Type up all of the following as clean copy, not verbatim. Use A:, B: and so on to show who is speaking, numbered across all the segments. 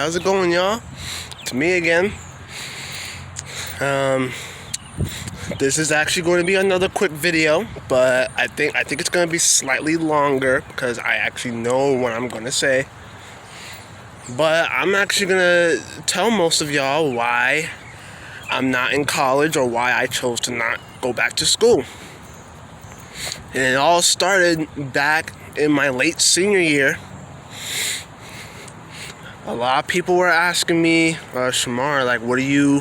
A: how's it going, y'all? It's me again. This is actually going to be another quick video, but I think it's going to be slightly longer because I actually know what I'm going to say. But I'm actually going to tell most of y'all why I'm not in college or why I chose to not go back to school. And it all started back in my late senior year. A lot of people were asking me, Shamar, like, what are you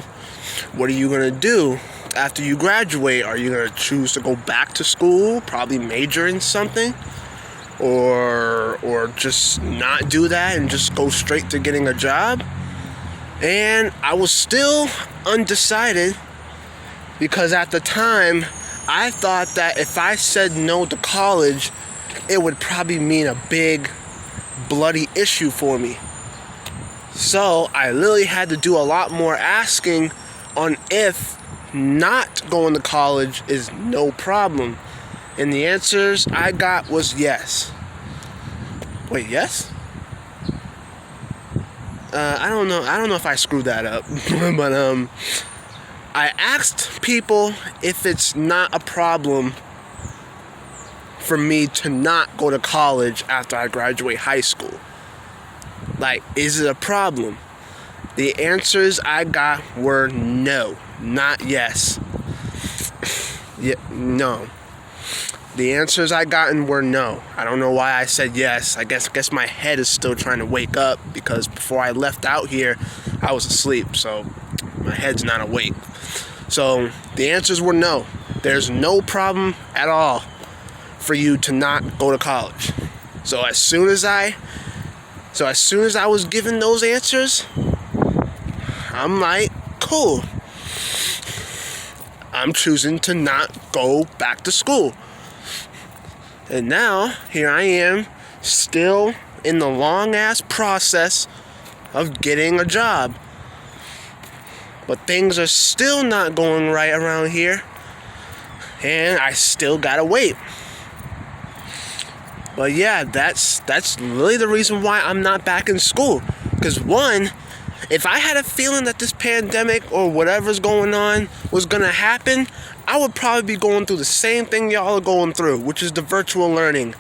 A: gonna do after you graduate? Are you gonna choose to go back to school, probably major in something, or just not do that and just go straight to getting a job? And I was still undecided because at the time I thought that if I said no to college, it would probably mean a big bloody issue for me. So I literally had to do a lot more asking on if not going to college is no problem. And the answers I got was yes. Wait, yes? I don't know if I screwed that up. But I asked people if it's not a problem for me to not go to college after I graduate high school. Like, is it a problem? The answers I got were no, not yes. Yeah, no. The answers I gotten were no. I don't know why I said yes. I guess my head is still trying to wake up because before I left out here, I was asleep, so my head's not awake. So the answers were no. There's no problem at all for you to not go to college. So as soon as I was given those answers, I'm like, cool. I'm choosing to not go back to school. And now, here I am, still in the long-ass process of getting a job. But things are still not going right around here. And I still gotta wait. But yeah, that's really the reason why I'm not back in school. Because one, if I had a feeling that this pandemic or whatever's going on was going to happen, I would probably be going through the same thing y'all are going through, which is the virtual learning.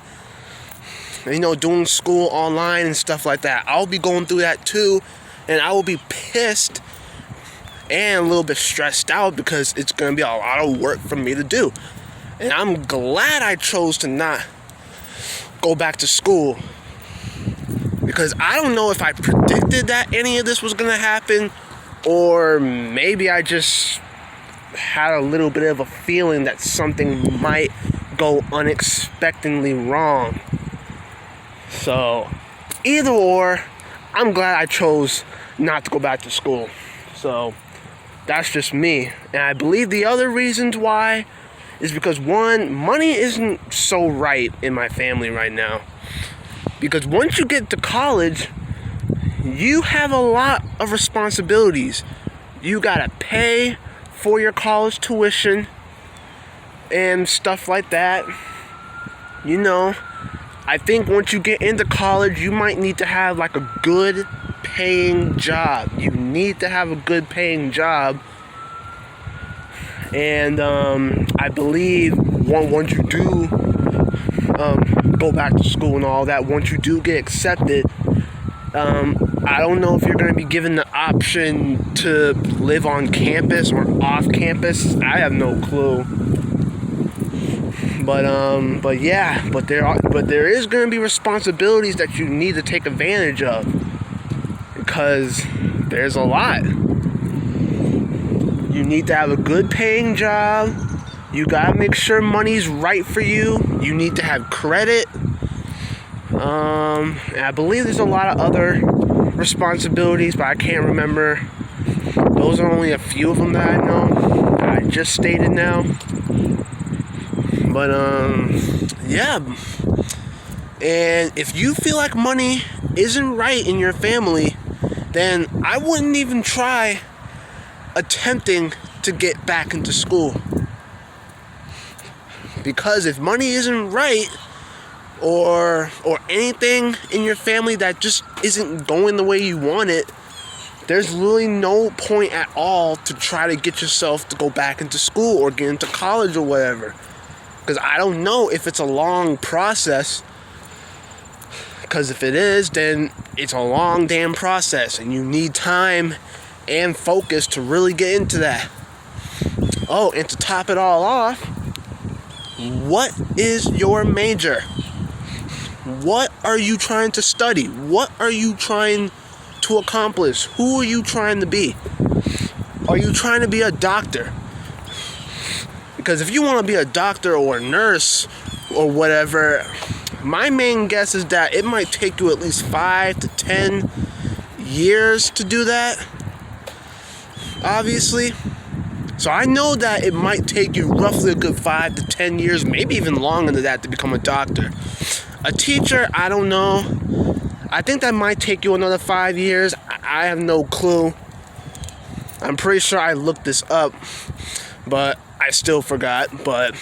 A: You know, doing school online and stuff like that. I'll be going through that too, and I will be pissed and a little bit stressed out because it's going to be a lot of work for me to do. And I'm glad I chose to not go back to school, because I don't know if I predicted that any of this was going to happen, or maybe I just had a little bit of a feeling that something might go unexpectedly wrong. So either or, I'm glad I chose not to go back to school. So that's just me. And I believe the other reasons why is because, one, money isn't so right in my family right now. Because once you get to college, you have a lot of responsibilities. You gotta pay for your college tuition and stuff like that. You know, I think once you get into college, you might need to have like a good paying job. You need to have a good paying job. And I believe once you do go back to school and all that, once you do get accepted, I don't know if you're going to be given the option to live on campus or off campus. I have no clue. But there is going to be responsibilities that you need to take advantage of, because there's a lot. You need to have a good paying job. You gotta make sure money's right for you. You need to have credit. And I believe there's a lot of other responsibilities, but I can't remember. Those are only a few of them that I know. I just stated now. But yeah. And if you feel like money isn't right in your family, then I wouldn't even try attempting to get back into school. Because if money isn't right, or anything in your family that just isn't going the way you want it, there's really no point at all to try to get yourself to go back into school or get into college or whatever. Because I don't know if it's a long process. Because if it is, then it's a long damn process and you need time and focus to really get into that. Oh, and to top it all off, what is your major? What are you trying to study? What are you trying to accomplish? Who are you trying to be? Are you trying to be a doctor? Because if you want to be a doctor or a nurse or whatever, my main guess is that it might take you at least 5 to 10 years to do that, obviously. So I know that it might take you roughly a good 5 to 10 years, maybe even longer than that, to become a doctor. A teacher, I don't know. I think that might take you another 5 years. I have no clue. I'm pretty sure I looked this up, but I still forgot. But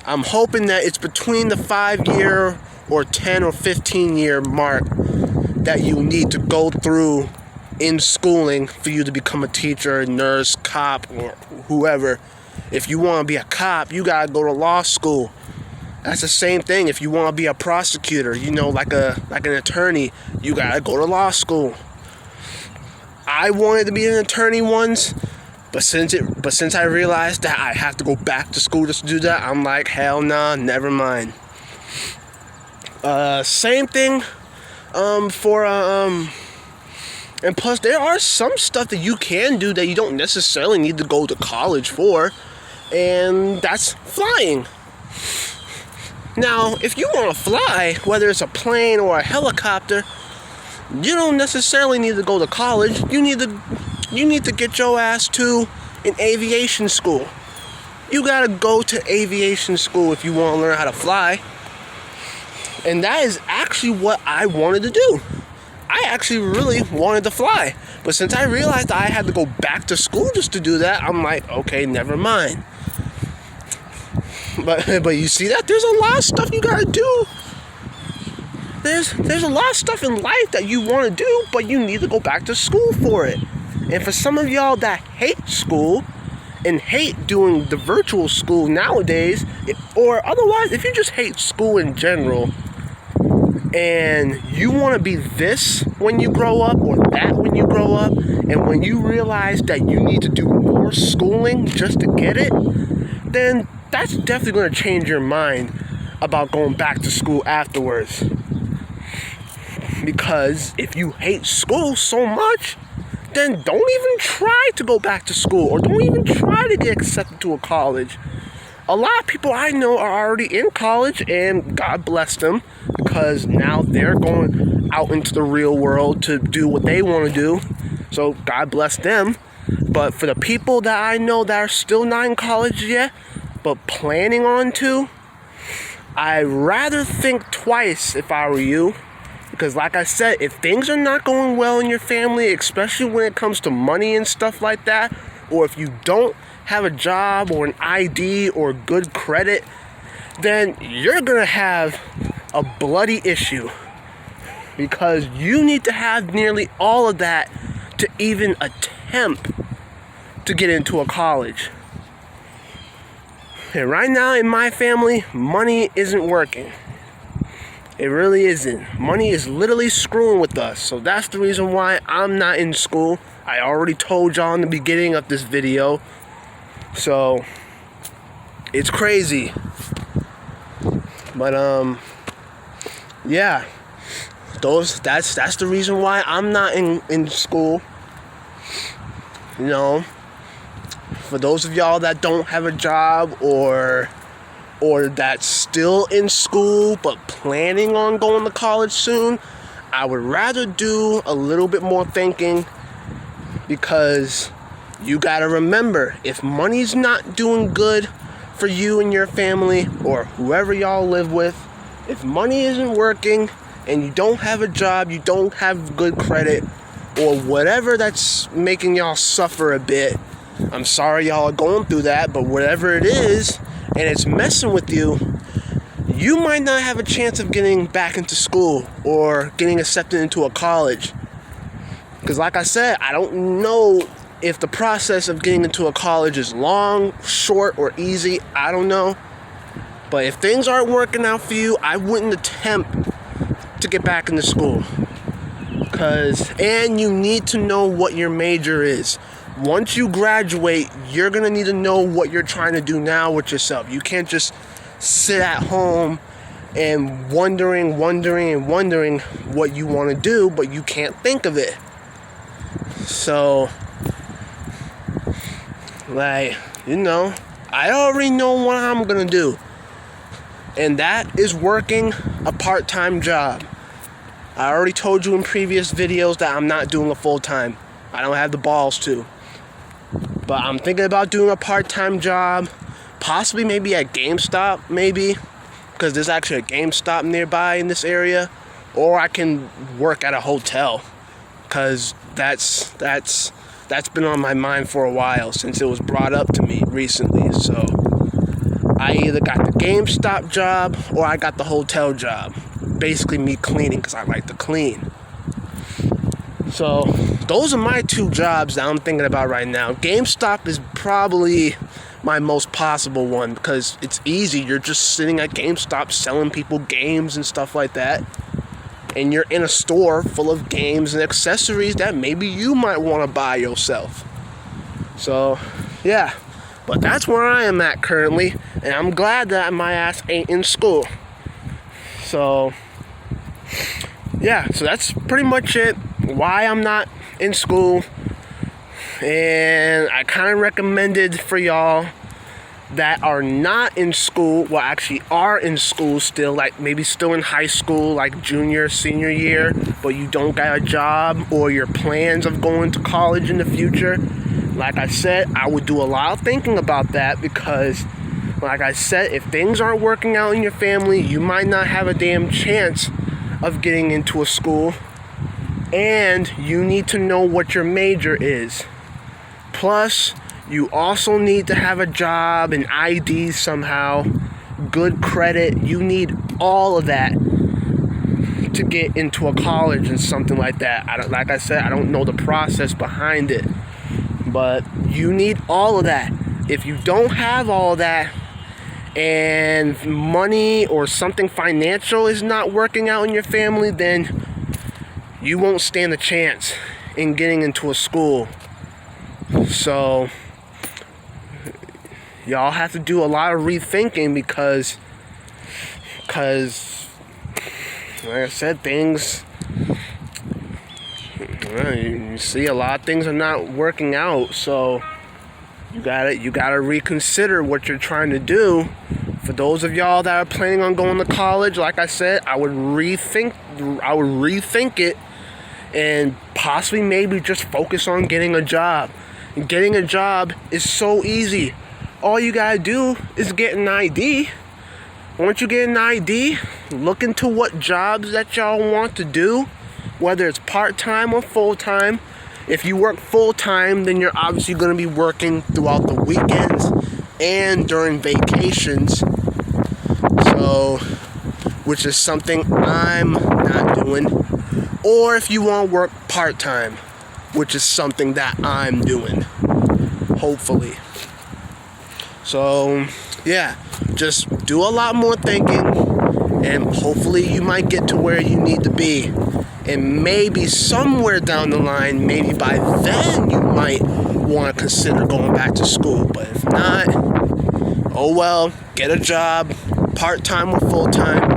A: I'm hoping that it's between the 5-year or 10 or 15-year mark that you need to go through in schooling for you to become a teacher, nurse, cop, or whoever. If you want to be a cop, you gotta go to law school. That's the same thing. If you want to be a prosecutor, like an attorney, you gotta go to law school. I wanted to be an attorney once, but since I realized that I have to go back to school just to do that, I'm like, hell nah, never mind. Same thing and plus there are some stuff that you can do that you don't necessarily need to go to college for, and that's flying. Now, if you want to fly, whether it's a plane or a helicopter, you don't necessarily need to go to college. You need to get your ass to an aviation school. You gotta go to aviation school if you want to learn how to fly. And that is actually what I wanted to do. I actually really wanted to fly. But since I realized I had to go back to school just to do that, I'm like, okay, never mind. But you see that? There's a lot of stuff you gotta do. There's a lot of stuff in life that you want to do, but you need to go back to school for it. And for some of y'all that hate school and hate doing the virtual school nowadays, or otherwise, if you just hate school in general, and you want to be this when you grow up or that when you grow up, and when you realize that you need to do more schooling just to get it, then that's definitely going to change your mind about going back to school afterwards. Because if you hate school so much, then don't even try to go back to school, or don't even try to get accepted to a college. A lot of people I know are already in college, and God bless them, because now they're going out into the real world to do what they want to do. So God bless them. But for the people that I know that are still not in college yet, but planning on to, I'd rather think twice if I were you. Because like I said, if things are not going well in your family, especially when it comes to money and stuff like that, or if you don't have a job or an ID or good credit, then you're going to have a bloody issue. Because you need to have nearly all of that to even attempt to get into a college. And right now in my family, money isn't working. It really isn't. Money is literally screwing with us. So that's the reason why I'm not in school. I already told y'all in the beginning of this video. So it's crazy. But yeah. That's the reason why I'm not in school. For those of y'all that don't have a job or that's still in school but planning on going to college soon, I would rather do a little bit more thinking, because you gotta remember, if money's not doing good for you and your family or whoever y'all live with, if money isn't working and you don't have a job, you don't have good credit, or whatever that's making y'all suffer a bit, I'm sorry y'all are going through that, but whatever it is, and it's messing with you, you might not have a chance of getting back into school or getting accepted into a college. Because like I said, I don't know if the process of getting into a college is long, short, or easy. I don't know. But if things aren't working out for you, I wouldn't attempt to get back into school. And you need to know what your major is. Once you graduate, you're going to need to know what you're trying to do now with yourself. You can't just sit at home and wondering what you want to do, but you can't think of it. So, I already know what I'm going to do. And that is working a part-time job. I already told you in previous videos that I'm not doing a full-time. I don't have the balls to. But I'm thinking about doing a part-time job, possibly maybe at GameStop, because there's actually a GameStop nearby in this area, or I can work at a hotel, because that's been on my mind for a while since it was brought up to me recently. So I either got the GameStop job or I got the hotel job. Basically me cleaning, because I like to clean. So those are my two jobs that I'm thinking about right now. GameStop is probably my most possible one because it's easy. You're just sitting at GameStop selling people games and stuff like that. And you're in a store full of games and accessories that maybe you might want to buy yourself. So, yeah. But that's where I am at currently. And I'm glad that my ass ain't in school. So, yeah. So that's pretty much it. Why I'm not in school. And I kind of recommended for y'all that are not in school, well actually are in school still, like maybe still in high school, like junior, senior year, but you don't got a job or your plans of going to college in the future. Like I said, I would do a lot of thinking about that because, like I said, if things aren't working out in your family, you might not have a damn chance of getting into a school. And you need to know what your major is. Plus, you also need to have a job, an ID somehow, good credit. You need all of that to get into a college and something like that. Like I said, I don't know the process behind it, but you need all of that. If you don't have all that and money or something financial is not working out in your family, then you won't stand a chance in getting into a school. So y'all have to do a lot of rethinking because like I said, things, you see a lot of things are not working out. So you gotta reconsider what you're trying to do. For those of y'all that are planning on going to college, like I said, I would rethink it and possibly maybe just focus on getting a job. And getting a job is so easy. All you gotta do is get an ID. Once you get an ID, look into what jobs that y'all want to do, whether it's part-time or full-time. If you work full-time, then you're obviously gonna be working throughout the weekends and during vacations. So, which is something I'm not doing. Or if you want to work part-time, which is something that I'm doing, hopefully. So, yeah, just do a lot more thinking, and hopefully you might get to where you need to be. And maybe somewhere down the line, maybe by then you might want to consider going back to school. But if not, oh well, get a job, part-time or full-time.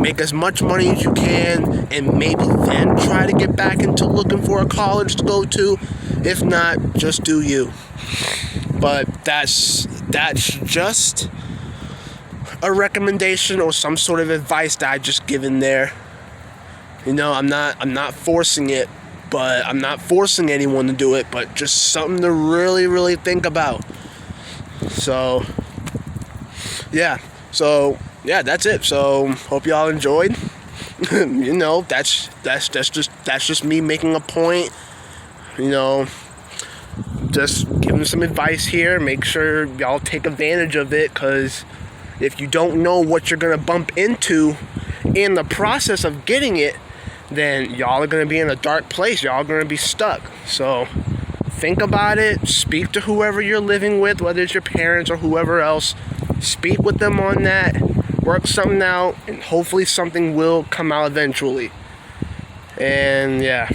A: Make as much money as you can, and maybe then try to get back into looking for a college to go to. If not, just do you. But that's just a recommendation or some sort of advice that I just given there. I'm not forcing it, but I'm not forcing anyone to do it, but just something to really, really think about. So, yeah. So, yeah, that's it. So, hope y'all enjoyed. That's just me making a point. Just giving some advice here. Make sure y'all take advantage of it, because if you don't know what you're gonna bump into in the process of getting it, then y'all are gonna be in a dark place. Y'all are gonna be stuck. So think about it. Speak to whoever you're living with, whether it's your parents or whoever else. Speak with them on that. Work something out, and hopefully something will come out eventually. And yeah.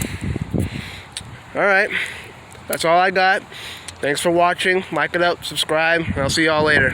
A: Alright. That's all I got. Thanks for watching. Like it up, subscribe, and I'll see y'all later.